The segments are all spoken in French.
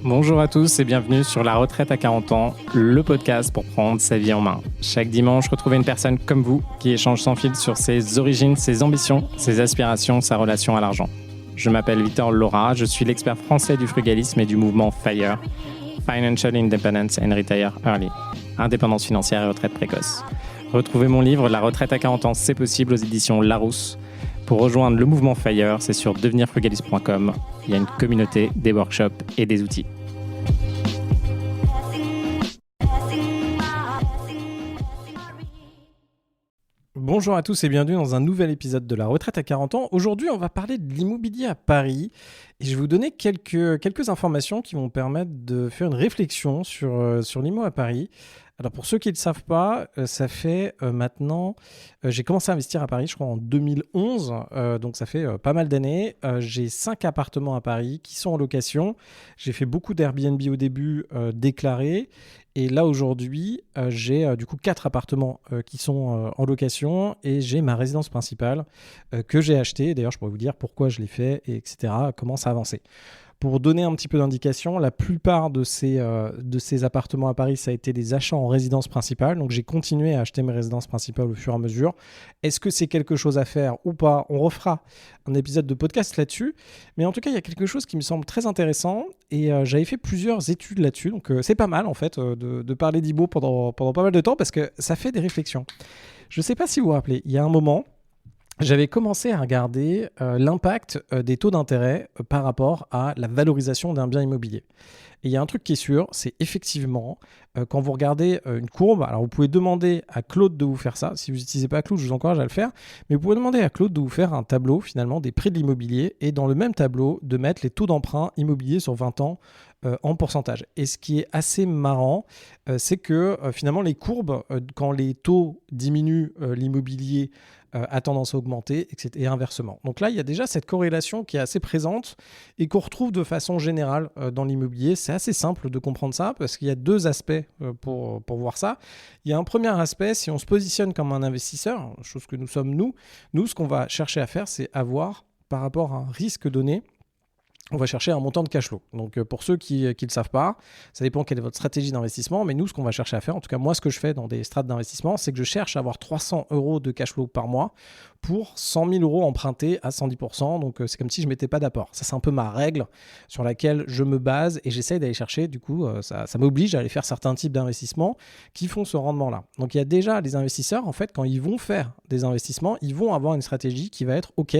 Bonjour à tous et bienvenue sur La Retraite à 40 ans, le podcast pour prendre sa vie en main. Chaque dimanche, retrouvez une personne comme vous qui échange sans fil sur ses origines, ses ambitions, ses aspirations, sa relation à l'argent. Je m'appelle Victor Laura, je suis l'expert français du frugalisme et du mouvement FIRE, Financial Independence and Retire Early, indépendance financière et retraite précoce. Retrouvez mon livre La Retraite à 40 ans, c'est possible aux éditions Larousse. Pour rejoindre le mouvement FIRE, c'est sur devenirfrugaliste.com. Il y a une communauté, des workshops et des outils. Bonjour à tous et bienvenue dans un nouvel épisode de La Retraite à 40 ans. Aujourd'hui, on va parler de l'immobilier à Paris et je vais vous donner quelques informations qui vont permettre de faire une réflexion sur l'immo à Paris. Alors pour ceux qui ne le savent pas, ça fait maintenant, j'ai commencé à investir à Paris, je crois en 2011, donc ça fait pas mal d'années. J'ai 5 appartements à Paris qui sont en location. J'ai fait beaucoup d'Airbnb au début déclarés. Et là aujourd'hui, j'ai du coup 4 appartements qui sont en location et j'ai ma résidence principale que j'ai achetée. D'ailleurs, je pourrais vous dire pourquoi je l'ai fait, et etc., comment ça a avancé. Pour donner un petit peu d'indication, la plupart de ces appartements à Paris, ça a été des achats en résidence principale. Donc, j'ai continué à acheter mes résidences principales au fur et à mesure. Est-ce que c'est quelque chose à faire ou pas ? On refera un épisode de podcast là-dessus. Mais en tout cas, il y a quelque chose qui me semble très intéressant et j'avais fait plusieurs études là-dessus. Donc, c'est pas mal en fait de parler d'IMO pendant pas mal de temps parce que ça fait des réflexions. Je ne sais pas si vous vous rappelez, il y a un moment, j'avais commencé à regarder l'impact des taux d'intérêt par rapport à la valorisation d'un bien immobilier. Et il y a un truc qui est sûr, c'est effectivement, quand vous regardez une courbe, alors vous pouvez demander à Claude de vous faire ça. Si vous n'utilisez pas Claude, je vous encourage à le faire. Mais vous pouvez demander à Claude de vous faire un tableau finalement des prix de l'immobilier et dans le même tableau de mettre les taux d'emprunt immobilier sur 20 ans en pourcentage. Et ce qui est assez marrant, c'est que finalement les courbes, quand les taux diminuent, l'immobilier a tendance à augmenter, etc., et inversement. Donc là, il y a déjà cette corrélation qui est assez présente et qu'on retrouve de façon générale dans l'immobilier. C'est assez simple de comprendre ça parce qu'il y a 2 aspects pour voir ça. Il y a un premier aspect, si on se positionne comme un investisseur, chose que nous sommes nous, ce qu'on va chercher à faire, c'est avoir, par rapport à un risque donné, on va chercher un montant de cash flow. Donc pour ceux qui ne le savent pas, ça dépend quelle est votre stratégie d'investissement, mais nous, ce qu'on va chercher à faire, en tout cas moi, ce que je fais dans des strates d'investissement, c'est que je cherche à avoir 300 € de cash flow par mois pour 100 000 € empruntés à 110%. Donc c'est comme si je ne mettais pas d'apport. Ça, c'est un peu ma règle sur laquelle je me base et j'essaye d'aller chercher. Du coup, ça m'oblige à aller faire certains types d'investissements qui font ce rendement-là. Donc il y a déjà les investisseurs, en fait, quand ils vont faire des investissements, ils vont avoir une stratégie qui va être « OK,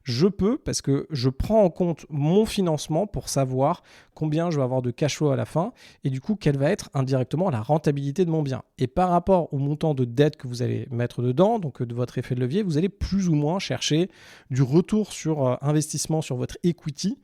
je peux parce que je prends en compte mon financement pour savoir combien je vais avoir de cash flow à la fin et du coup, quelle va être indirectement la rentabilité de mon bien. Et par rapport au montant de dette que vous allez mettre dedans, donc de votre effet de levier, vous allez plus ou moins chercher du retour sur investissement sur votre equity.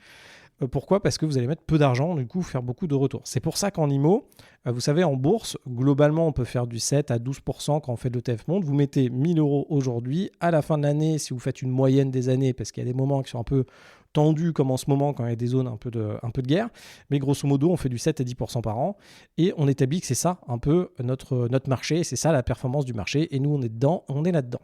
Pourquoi ? Parce que vous allez mettre peu d'argent, du coup, faire beaucoup de retours. C'est pour ça qu'en IMO, vous savez, en bourse, globalement, on peut faire du 7 à 12% quand on fait de l'ETF Monde. Vous mettez 1 000 € aujourd'hui. À la fin de l'année, si vous faites une moyenne des années, parce qu'il y a des moments qui sont un peu tendus, comme en ce moment, quand il y a des zones un peu de guerre. Mais grosso modo, on fait du 7 à 10% par an. Et on établit que c'est ça, un peu, notre marché. C'est ça, la performance du marché. Et nous, on est dedans, on est là-dedans.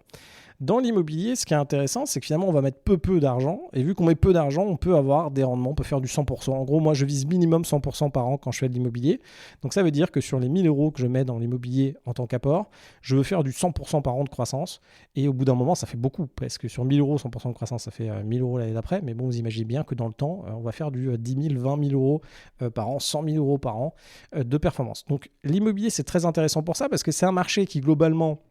Dans l'immobilier, ce qui est intéressant, c'est que finalement, on va mettre peu d'argent. Et vu qu'on met peu d'argent, on peut avoir des rendements, on peut faire du 100%. En gros, moi, je vise minimum 100% par an quand je fais de l'immobilier. Donc, ça veut dire que sur les 1 000 € que je mets dans l'immobilier en tant qu'apport, je veux faire du 100% par an de croissance. Et au bout d'un moment, ça fait beaucoup. Parce que sur 1 000 €, 100% de croissance, ça fait 1 000 € l'année d'après. Mais bon, vous imaginez bien que dans le temps, on va faire du 10 000, 20 000 € par an, 100 000 € par an de performance. Donc, l'immobilier, c'est très intéressant pour ça parce que c'est un marché qui, globalement,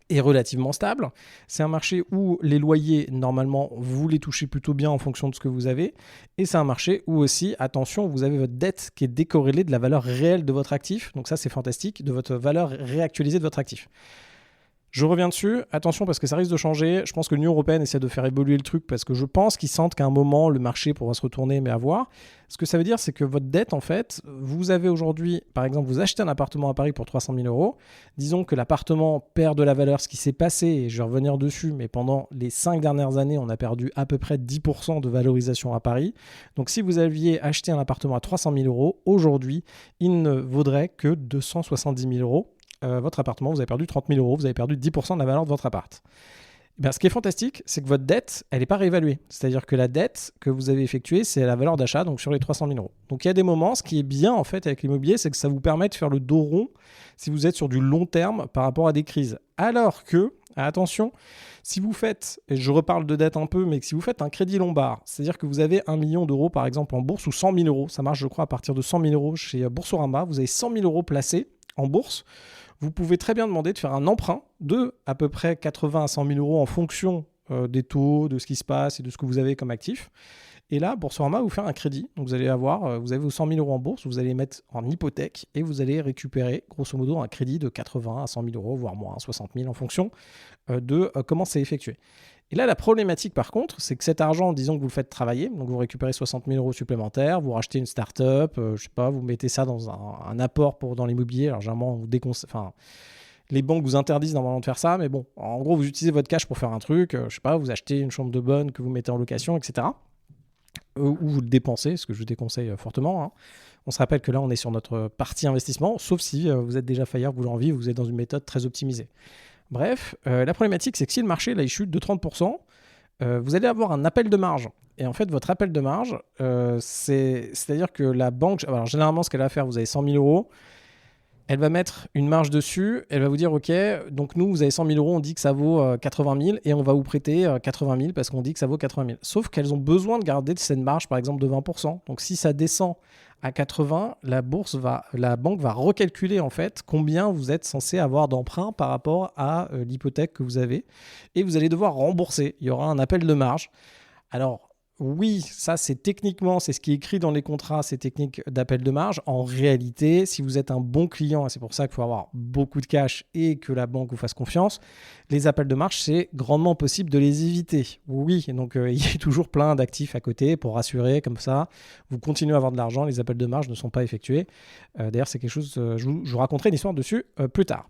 est relativement stable. C'est un marché où les loyers, normalement, vous les touchez plutôt bien en fonction de ce que vous avez. Et c'est un marché où aussi, attention, vous avez votre dette qui est décorrélée de la valeur réelle de votre actif. Donc ça, c'est fantastique, de votre valeur réactualisée de votre actif. Je reviens dessus, attention parce que ça risque de changer. Je pense que l'Union européenne essaie de faire évoluer le truc parce que je pense qu'ils sentent qu'à un moment, le marché pourra se retourner, mais à voir. Ce que ça veut dire, c'est que votre dette, en fait, vous avez aujourd'hui, par exemple, vous achetez un appartement à Paris pour 300 000 €. Disons que l'appartement perd de la valeur, ce qui s'est passé, et je vais revenir dessus, mais pendant les 5 dernières années, on a perdu à peu près 10% de valorisation à Paris. Donc, si vous aviez acheté un appartement à 300 000 €, aujourd'hui, il ne vaudrait que 270 000 €. Votre appartement, vous avez perdu 30 000 €, vous avez perdu 10% de la valeur de votre appart. Ben, ce qui est fantastique, c'est que votre dette, elle n'est pas réévaluée. C'est-à-dire que la dette que vous avez effectuée, c'est la valeur d'achat, donc sur les 300 000 euros. Donc il y a des moments, ce qui est bien en fait avec l'immobilier, c'est que ça vous permet de faire le dos rond si vous êtes sur du long terme par rapport à des crises. Alors que, attention, si vous faites, et je reparle de dette un peu, mais si vous faites un crédit Lombard, c'est-à-dire que vous avez 1 million d'euros par exemple en bourse ou 100 000 euros, ça marche je crois à partir de 100 000 euros chez Boursorama, vous avez 100 000 euros placés en bourse, vous pouvez très bien demander de faire un emprunt de à peu près 80 à 100 000 euros en fonction des taux, de ce qui se passe et de ce que vous avez comme actif. Et là, Boursorama va vous faire un crédit. Donc vous allez avoir, vous avez vos 100 000 euros en bourse, vous allez les mettre en hypothèque et vous allez récupérer grosso modo un crédit de 80 à 100 000 euros, voire moins, 60 000 en fonction de comment c'est effectué. Et là, la problématique par contre, c'est que cet argent, disons que vous le faites travailler, donc vous récupérez 60 000 euros supplémentaires, vous rachetez une start-up, je sais pas, vous mettez ça dans un apport dans l'immobilier. Alors généralement, les banques vous interdisent normalement de faire ça, mais bon, en gros, vous utilisez votre cash pour faire un truc, je sais pas, vous achetez une chambre de bonne que vous mettez en location, etc. Ou vous le dépensez, ce que je vous déconseille fortement. Hein. On se rappelle que là, on est sur notre partie investissement, sauf si vous êtes déjà FIRE, vous l'envie, vous êtes dans une méthode très optimisée. Bref, la problématique, c'est que si le marché là, il chute de 30%, vous allez avoir un appel de marge. Et en fait, votre appel de marge, c'est-à-dire que la banque, alors généralement, ce qu'elle va faire, vous avez 100 000 euros, elle va mettre une marge dessus, elle va vous dire, OK, donc nous, vous avez 100 000 euros, on dit que ça vaut 80 000 et on va vous prêter 80 000 parce qu'on dit que ça vaut 80 000. Sauf qu'elles ont besoin de garder cette marge, par exemple, de 20%. Donc si ça descend à 80, la banque va recalculer en fait combien vous êtes censé avoir d'emprunt par rapport à l'hypothèque que vous avez et vous allez devoir rembourser. Il y aura un appel de marge. Alors, oui, ça c'est techniquement, c'est ce qui est écrit dans les contrats, ces techniques d'appel de marge. En réalité, si vous êtes un bon client, et c'est pour ça qu'il faut avoir beaucoup de cash et que la banque vous fasse confiance, les appels de marge, c'est grandement possible de les éviter. Oui, donc il y a toujours plein d'actifs à côté pour rassurer, comme ça, vous continuez à avoir de l'argent, les appels de marge ne sont pas effectués. D'ailleurs, c'est quelque chose, je vous raconterai une histoire dessus plus tard.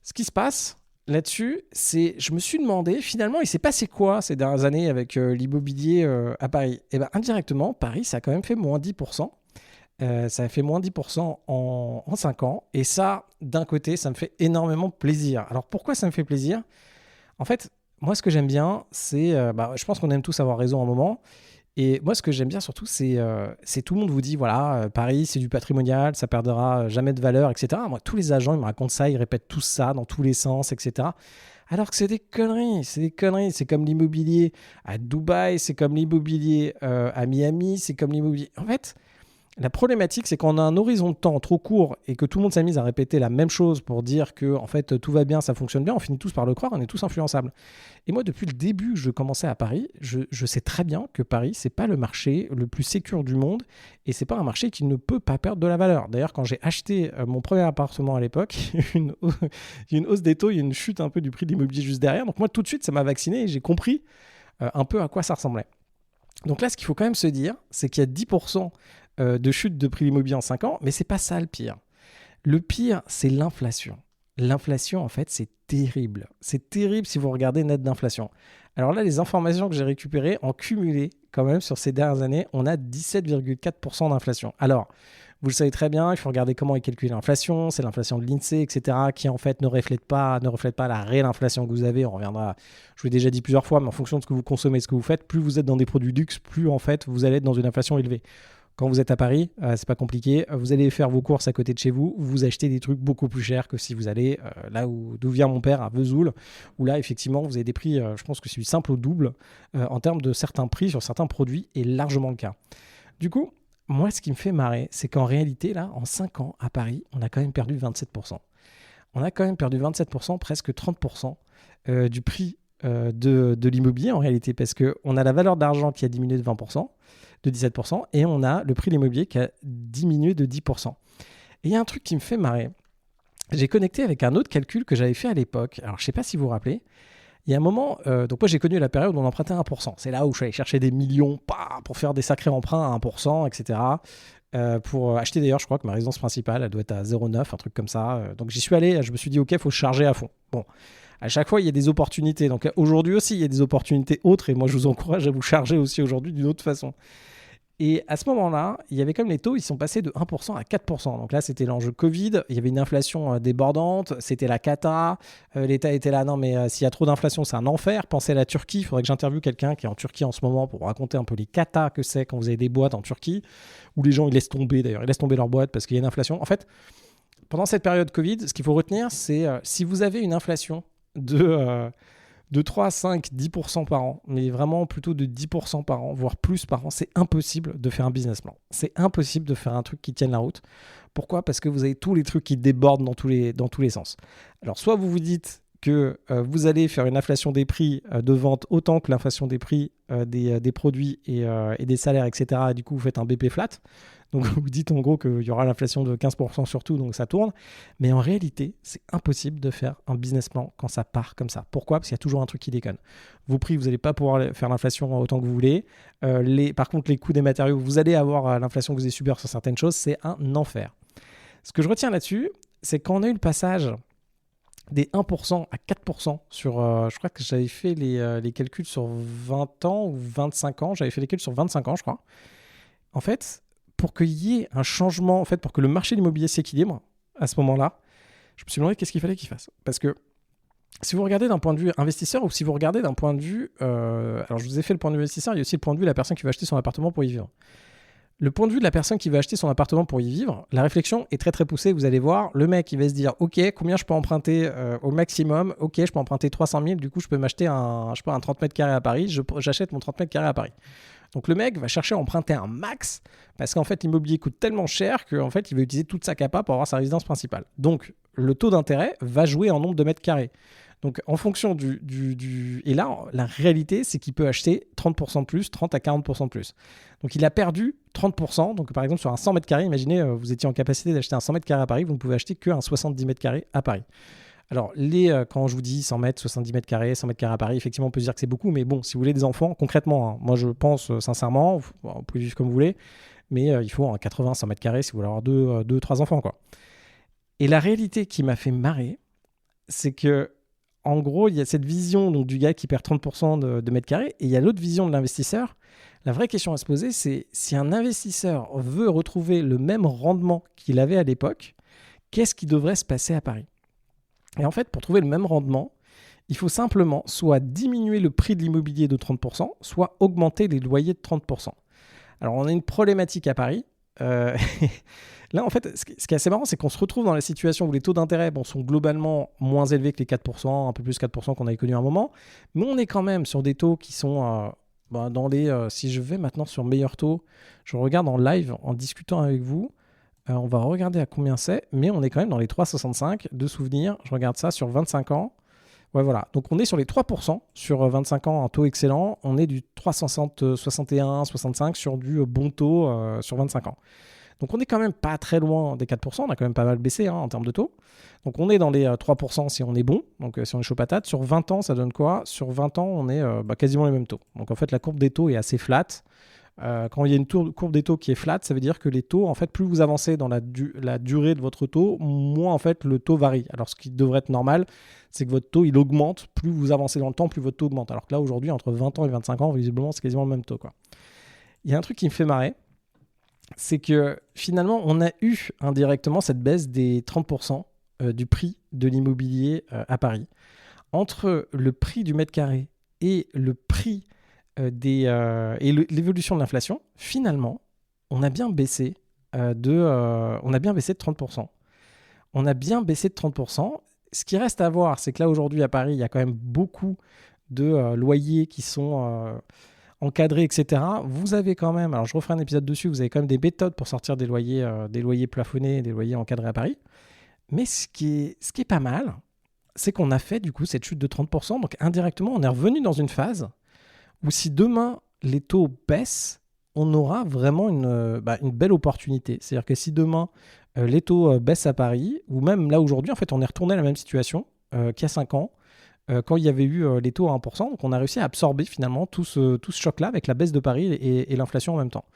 Ce qui se passe là-dessus, je me suis demandé, finalement, il s'est passé quoi ces dernières années avec l'immobilier à Paris ? Eh bien, indirectement, Paris, ça a quand même fait moins 10%. Ça a fait moins 10% en 5 ans. Et ça, d'un côté, ça me fait énormément plaisir. Alors, pourquoi ça me fait plaisir ? En fait, moi, ce que j'aime bien, c'est... je pense qu'on aime tous avoir raison à un moment. Et moi, ce que j'aime bien surtout, c'est tout le monde vous dit, voilà, Paris, c'est du patrimonial, ça perdra jamais de valeur, etc. Moi, tous les agents, ils me racontent ça, ils répètent tout ça dans tous les sens, etc. Alors que c'est des conneries, c'est des conneries. C'est comme l'immobilier à Dubaï, c'est comme l'immobilier à Miami, c'est comme l'immobilier... En fait, la problématique, c'est qu'on a un horizon de temps trop court et que tout le monde s'amuse à répéter la même chose pour dire que en fait, tout va bien, ça fonctionne bien, on finit tous par le croire, on est tous influençables. Et moi, depuis le début que je commençais à Paris, je sais très bien que Paris, c'est pas le marché le plus sécure du monde et c'est pas un marché qui ne peut pas perdre de la valeur. D'ailleurs, quand j'ai acheté mon premier appartement à l'époque, il y a une hausse des taux, il y a une chute un peu du prix de l'immobilier juste derrière. Donc moi, tout de suite, ça m'a vacciné et j'ai compris un peu à quoi ça ressemblait. Donc là, ce qu'il faut quand même se dire, c'est qu'il y a 10% de chute de prix de l'immobilier en 5 ans, mais c'est pas ça le pire. Le pire, c'est l'inflation. L'inflation, en fait, c'est terrible. C'est terrible si vous regardez net d'inflation. Alors là, les informations que j'ai récupérées en cumulé, quand même, sur ces dernières années, on a 17,4% d'inflation. Alors, vous le savez très bien, il faut regarder comment est calculée l'inflation. C'est l'inflation de l'INSEE, etc., qui en fait ne reflète pas la réelle inflation que vous avez. On reviendra, je vous l'ai déjà dit plusieurs fois, mais en fonction de ce que vous consommez, de ce que vous faites, plus vous êtes dans des produits luxe, plus en fait vous allez être dans une inflation élevée. Quand vous êtes à Paris, c'est pas compliqué. Vous allez faire vos courses à côté de chez vous. Vous achetez des trucs beaucoup plus chers que si vous allez d'où vient mon père, à Vesoul, où là, effectivement, vous avez des prix, je pense que c'est du simple au double en termes de certains prix sur certains produits, est largement le cas. Du coup, moi, ce qui me fait marrer, c'est qu'en réalité, là, en 5 ans, à Paris, on a quand même perdu 27%. On a quand même perdu 27%, presque 30% du prix de l'immobilier en réalité, parce qu'on a la valeur d'argent qui a diminué de 20%, de 17%, et on a le prix de l'immobilier qui a diminué de 10%. Et il y a un truc qui me fait marrer. J'ai connecté avec un autre calcul que j'avais fait à l'époque. Alors, je ne sais pas si vous vous rappelez. Il y a un moment, donc moi j'ai connu la période où on empruntait à 1%. C'est là où je suis allé chercher des millions pour faire des sacrés emprunts à 1%, etc. Pour acheter d'ailleurs, je crois que ma résidence principale, elle doit être à 0,9, un truc comme ça. Donc j'y suis allé, je me suis dit, ok, il faut charger à fond. Bon, à chaque fois, il y a des opportunités. Donc aujourd'hui aussi, il y a des opportunités autres et moi je vous encourage à vous charger aussi aujourd'hui d'une autre façon. Et à ce moment-là, il y avait comme les taux, ils sont passés de 1% à 4%. Donc là, c'était l'enjeu Covid. Il y avait une inflation débordante. C'était la cata. L'État était là. Non, mais s'il y a trop d'inflation, c'est un enfer. Pensez à la Turquie. Il faudrait que j'interviewe quelqu'un qui est en Turquie en ce moment pour raconter un peu les catas que c'est quand vous avez des boîtes en Turquie où les gens, ils laissent tomber d'ailleurs. Ils laissent tomber leur boîte parce qu'il y a une inflation. En fait, pendant cette période Covid, ce qu'il faut retenir, c'est si vous avez une inflation de 3, 5, 10% par an, mais vraiment plutôt de 10% par an, voire plus par an, c'est impossible de faire un business plan. C'est impossible de faire un truc qui tienne la route. Pourquoi ? Parce que vous avez tous les trucs qui débordent dans tous les sens. Alors, soit vous vous dites que vous allez faire une inflation des prix de vente autant que l'inflation des prix des produits et des salaires, etc. Et du coup, vous faites un BP flat. Donc, vous dites en gros qu'il y aura l'inflation de 15% sur tout, donc ça tourne. Mais en réalité, c'est impossible de faire un business plan quand ça part comme ça. Pourquoi ? Parce qu'il y a toujours un truc qui déconne. Vos prix, vous n'allez pas pouvoir faire l'inflation autant que vous voulez. Par contre, les coûts des matériaux, vous allez avoir l'inflation que vous allez subir sur certaines choses. C'est un enfer. Ce que je retiens là-dessus, c'est quand on a eu le passage des 1% à 4% sur, je crois que j'avais fait les calculs sur 20 ans ou 25 ans. J'avais fait les calculs sur 25 ans, je crois. En fait, pour qu'il y ait un changement, en fait, pour que le marché de l'immobilier s'équilibre à ce moment-là, je me suis demandé qu'est-ce qu'il fallait qu'il fasse. Parce que si vous regardez d'un point de vue investisseur ou si vous regardez d'un point de vue... alors, je vous ai fait le point de vue investisseur, il y a aussi le point de vue de la personne qui va acheter son appartement pour y vivre. Le point de vue de la personne qui va acheter son appartement pour y vivre, la réflexion est très très poussée. Vous allez voir, le mec il va se dire ok, combien je peux emprunter au maximum. Ok, je peux emprunter 300 000, du coup je peux m'acheter un 30 mètres carrés à Paris. J'achète mon 30 mètres carrés à Paris. Donc le mec va chercher à emprunter un max parce qu'en fait l'immobilier coûte tellement cher qu'en fait il va utiliser toute sa capa pour avoir sa résidence principale. Donc le taux d'intérêt va jouer en nombre de mètres carrés. Donc en fonction Et là, la réalité, c'est qu'il peut acheter 30% de plus, 30 à 40% de plus. Donc il a perdu 30%. Donc par exemple, sur un 100 mètres carrés, imaginez, vous étiez en capacité d'acheter un 100 mètres carrés à Paris, vous ne pouvez acheter qu'un 70 mètres carrés à Paris. Alors, quand je vous dis 100 mètres, 70 mètres carrés, 100 mètres carrés à Paris, effectivement, on peut se dire que c'est beaucoup, mais bon, si vous voulez des enfants, concrètement, hein, moi je pense sincèrement, vous pouvez vivre comme vous voulez, mais il faut 80, 100 mètres carrés si vous voulez avoir 2, 3 enfants, quoi. Et la réalité qui m'a fait marrer, c'est que en gros, il y a cette vision donc, du gars qui perd 30% de mètres carrés et il y a l'autre vision de l'investisseur. La vraie question à se poser, c'est si un investisseur veut retrouver le même rendement qu'il avait à l'époque, qu'est-ce qui devrait se passer à Paris ? Et en fait, pour trouver le même rendement, il faut simplement soit diminuer le prix de l'immobilier de 30%, soit augmenter les loyers de 30%. Alors, on a une problématique à Paris. Là, en fait, ce qui est assez marrant, c'est qu'on se retrouve dans la situation où les taux d'intérêt sont globalement moins élevés que les 4%, un peu plus 4% qu'on avait connu à un moment, mais on est quand même sur des taux qui sont dans les... si je vais maintenant sur meilleurs taux, je regarde en live, en discutant avec vous, on va regarder à combien c'est, mais on est quand même dans les 3,65 de souvenirs. Je regarde ça sur 25 ans. Ouais, voilà. Donc, on est sur les 3% sur 25 ans, un taux excellent. On est du 3,60, 61, 65 sur du bon taux sur 25 ans. Donc, on n'est quand même pas très loin des 4%. On a quand même pas mal baissé en termes de taux. Donc, on est dans les 3% si on est bon. Donc, si on est chaud patate. Sur 20 ans, ça donne quoi ? Sur 20 ans, on est quasiment les mêmes taux. Donc, en fait, la courbe des taux est assez flat. Quand il y a une courbe des taux qui est flat, ça veut dire que les taux, en fait, plus vous avancez dans la durée de votre taux, moins en fait le taux varie. Alors ce qui devrait être normal, c'est que votre taux il augmente, plus vous avancez dans le temps, plus votre taux augmente. Alors que là aujourd'hui, entre 20 ans et 25 ans, visiblement, c'est quasiment le même taux, quoi. Il y a un truc qui me fait marrer, c'est que finalement, on a eu indirectement cette baisse des 30% du prix de l'immobilier à Paris. Entre le prix du mètre carré et le prix l'évolution de l'inflation, finalement, on a bien baissé de 30%. On a bien baissé de 30%. Ce qui reste à voir, c'est que là, aujourd'hui, à Paris, il y a quand même beaucoup de loyers qui sont encadrés, etc. Vous avez quand même, alors je referai un épisode dessus, vous avez quand même des méthodes pour sortir des loyers plafonnés, des loyers encadrés à Paris. Mais ce qui est pas mal, c'est qu'on a fait du coup cette chute de 30%. Donc indirectement, on est revenu dans une phase où si demain les taux baissent, on aura vraiment une belle opportunité. C'est-à-dire que si demain les taux baissent à Paris, ou même là aujourd'hui, en fait, on est retourné à la même situation qu'il y a 5 ans, quand il y avait eu les taux à 1%. Donc on a réussi à absorber finalement tout ce choc-là avec la baisse de Paris et l'inflation en même temps.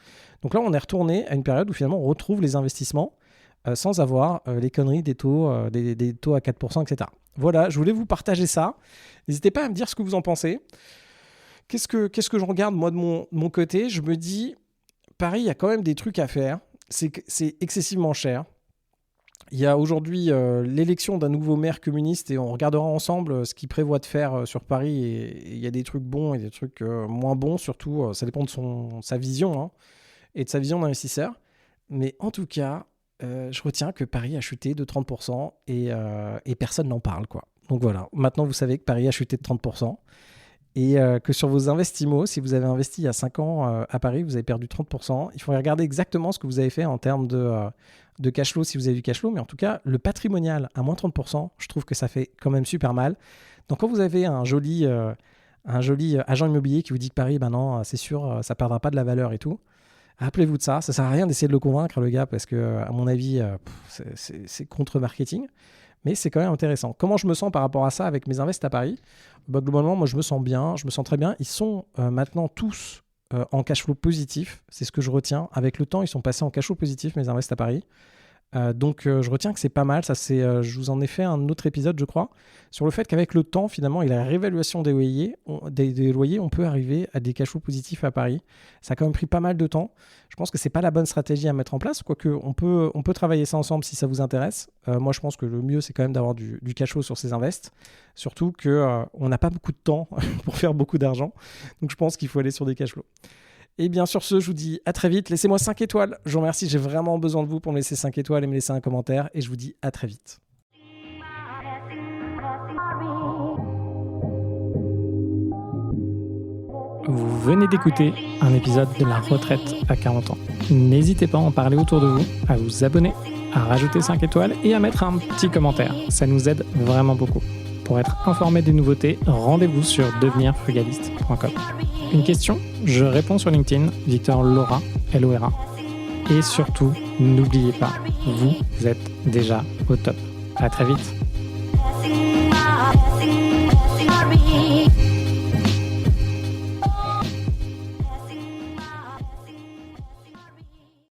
Donc là, on est retourné à une période où finalement on retrouve les investissements sans avoir les conneries des taux, des taux à 4%, etc. Voilà, je voulais vous partager ça. N'hésitez pas à me dire ce que vous en pensez. Qu'est-ce que je regarde moi de mon côté ? Je me dis, Paris, il y a quand même des trucs à faire. C'est excessivement cher. Il y a aujourd'hui l'élection d'un nouveau maire communiste et on regardera ensemble ce qu'il prévoit de faire sur Paris. Et il y a des trucs bons et des trucs moins bons, surtout. Ça dépend de sa vision et de sa vision d'investisseur. Mais en tout cas, je retiens que Paris a chuté de 30% et personne n'en parle, quoi. Donc voilà, maintenant vous savez que Paris a chuté de 30%. Et que sur vos investimos, si vous avez investi il y a 5 ans à Paris, vous avez perdu 30%. Il faut regarder exactement ce que vous avez fait en termes de cash flow, si vous avez du cash flow. Mais en tout cas, le patrimonial à moins 30%, je trouve que ça fait quand même super mal. Donc quand vous avez un joli agent immobilier qui vous dit que Paris, ben non, c'est sûr, ça ne perdra pas de la valeur et tout, rappelez-vous de ça. Ça ne sert à rien d'essayer de le convaincre, le gars, parce que à mon avis, c'est contre-marketing. Mais c'est quand même intéressant. Comment je me sens par rapport à ça avec mes invests à Paris ? Globalement, moi, je me sens bien, je me sens très bien. Ils sont maintenant tous en cash flow positif. C'est ce que je retiens. Avec le temps, ils sont passés en cash flow positif, mes invests à Paris. Donc, je retiens que c'est pas mal. Ça, je vous en ai fait un autre épisode, je crois, sur le fait qu'avec le temps, finalement, et la réévaluation des loyers, on peut arriver à des cash flows positifs à Paris. Ça a quand même pris pas mal de temps. Je pense que c'est pas la bonne stratégie à mettre en place, quoique on peut travailler ça ensemble si ça vous intéresse. Moi, je pense que le mieux, c'est quand même d'avoir du cash flow sur ses invests. Surtout qu'on n'a pas beaucoup de temps pour faire beaucoup d'argent. Donc, je pense qu'il faut aller sur des cash flows. Et bien sur ce, je vous dis à très vite. Laissez-moi 5 étoiles. Je vous remercie. J'ai vraiment besoin de vous pour me laisser 5 étoiles et me laisser un commentaire. Et je vous dis à très vite. Vous venez d'écouter un épisode de La Retraite à 40 ans. N'hésitez pas à en parler autour de vous, à vous abonner, à rajouter 5 étoiles et à mettre un petit commentaire. Ça nous aide vraiment beaucoup. Pour être informé des nouveautés, rendez-vous sur devenirfrugaliste.com. Une question, je réponds sur LinkedIn, Victor Lora, Lora. Et surtout, n'oubliez pas, vous êtes déjà au top. À très vite.